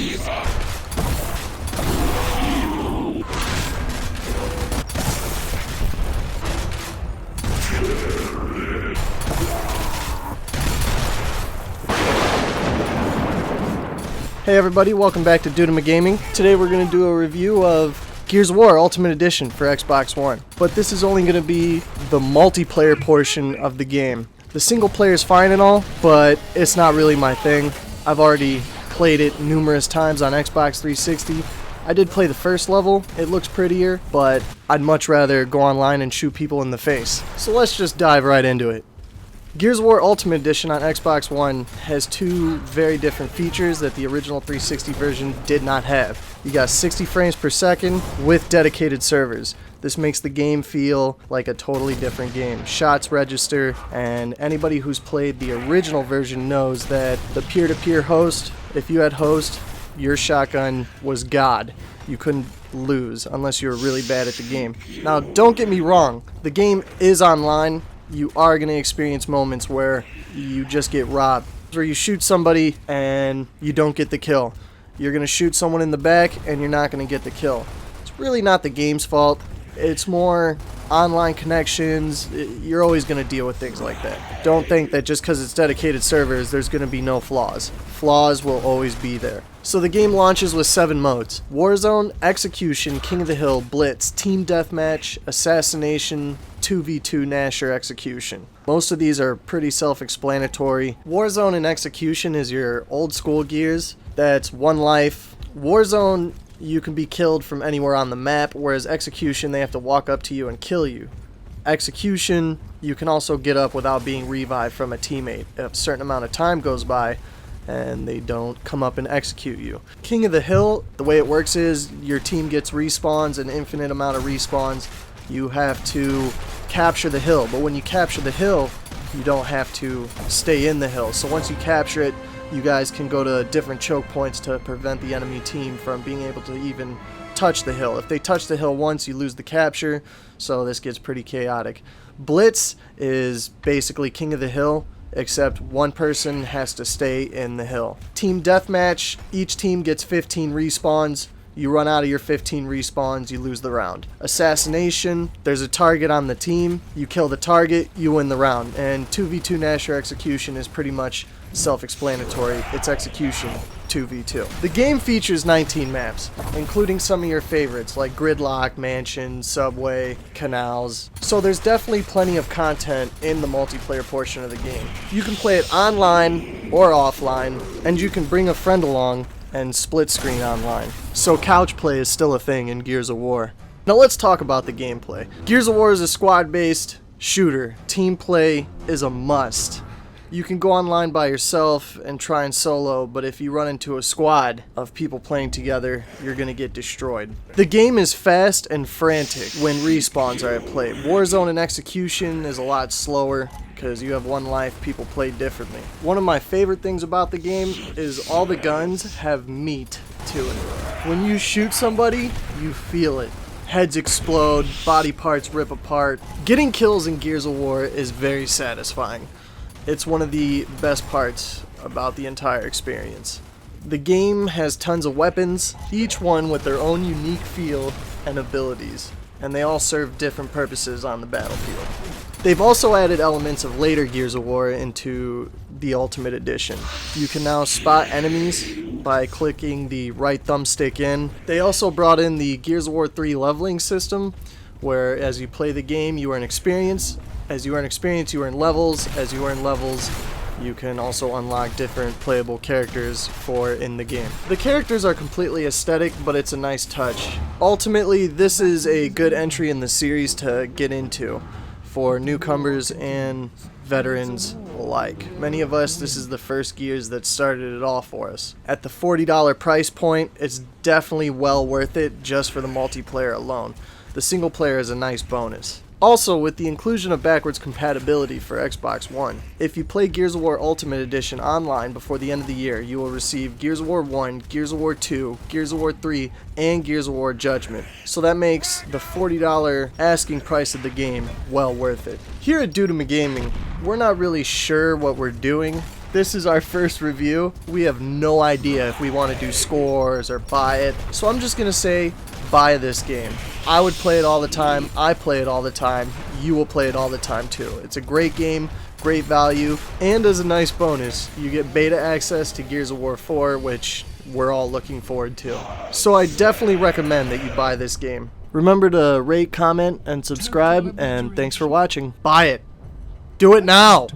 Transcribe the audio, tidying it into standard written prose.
Hey everybody, welcome back to Dudema Gaming. Today we're going to do a review of Gears of War Ultimate Edition for Xbox One. But this is only going to be the multiplayer portion of the game. The single player is fine and all, but it's not really my thing. I've already played it numerous times on Xbox 360. I did play the first level, it looks prettier, but I'd much rather go online and shoot people in the face. So let's just dive right into it. Gears of War Ultimate Edition on Xbox One has two very different features that the original 360 version did not have. You got 60 frames per second with dedicated servers. This makes the game feel like a totally different game. Shots register, and anybody who's played the original version knows that the peer-to-peer host, if you had host, your shotgun was God. You couldn't lose unless you were really bad at the game. Now, don't get me wrong, the game is online. You are going to experience moments where you just get robbed, where you shoot somebody and you don't get the kill. You're going to shoot someone in the back and you're not going to get the kill. It's really not the game's fault. It's more online connections. You're always going to deal with things like that. Don't think that just because it's dedicated servers, there's going to be no flaws. Flaws will always be there. So the game launches with 7 modes: Warzone, Execution, King of the Hill, Blitz, Team Deathmatch, Assassination, 2v2 Nasher Execution. Most of these are pretty self-explanatory. Warzone and Execution is your old school Gears. That's one life. Warzone, you can be killed from anywhere on the map, whereas Execution, they have to walk up to you and kill you. Execution, you can also get up without being revived from a teammate. If a certain amount of time goes by and they don't come up and execute you. King of the Hill, the way it works is your team gets respawns, an infinite amount of respawns. You have to capture the hill, but when you capture the hill, you don't have to stay in the hill. So once you capture it, you guys can go to different choke points to prevent the enemy team from being able to even touch the hill. If they touch the hill once, you lose the capture, so this gets pretty chaotic. Blitz is basically King of the Hill, except one person has to stay in the hill. Team Deathmatch, each team gets 15 respawns. You run out of your 15 respawns, you lose the round. Assassination, there's a target on the team. You kill the target, you win the round. And 2v2 Nasher Execution is pretty much self-explanatory. It's Execution 2v2. The game features 19 maps, including some of your favorites like Gridlock, Mansion, Subway, Canals. So there's definitely plenty of content in the multiplayer portion of the game. You can play it online or offline, and you can bring a friend along and split screen online. So couch play is still a thing in Gears of War. Now let's talk about the gameplay. Gears of War is a squad-based shooter. Team play is a must. You can go online by yourself and try and solo, but if you run into a squad of people playing together, you're gonna get destroyed. The game is fast and frantic when respawns are at play. Warzone and Execution is a lot slower because you have one life, people play differently. One of my favorite things about the game is all the guns have meat to it. When you shoot somebody, you feel it. Heads explode, body parts rip apart. Getting kills in Gears of War is very satisfying. It's one of the best parts about the entire experience. The game has tons of weapons, each one with their own unique feel and abilities, and they all serve different purposes on the battlefield. They've also added elements of later Gears of War into the Ultimate Edition. You can now spot enemies by clicking the right thumbstick in. They also brought in the Gears of War 3 leveling system, where as you play the game, you earn experience. As you earn experience, you earn levels. As you earn levels, you can also unlock different playable characters in the game. The characters are completely aesthetic, but it's a nice touch. Ultimately, this is a good entry in the series to get into for newcomers and veterans alike. Many of us, this is the first Gears that started it all for us. At the $40 price point, it's definitely well worth it just for the multiplayer alone. The single player is a nice bonus. Also, with the inclusion of backwards compatibility for Xbox One, if you play Gears of War Ultimate Edition online before the end of the year, you will receive Gears of War 1, Gears of War 2, Gears of War 3, and Gears of War Judgment. So that makes the $40 asking price of the game well worth it. Here at Dudema Gaming, we're not really sure what we're doing This is our first review. We have no idea if we want to do scores or buy it. So I'm just going to say buy this game. I would play it all the time. I play it all the time. You will play it all the time too. It's a great game, great value, and as a nice bonus, you get beta access to Gears of War 4, which we're all looking forward to. So I definitely recommend that you buy this game. Remember to rate, comment, and subscribe, and thanks for watching. Buy it. Do it now!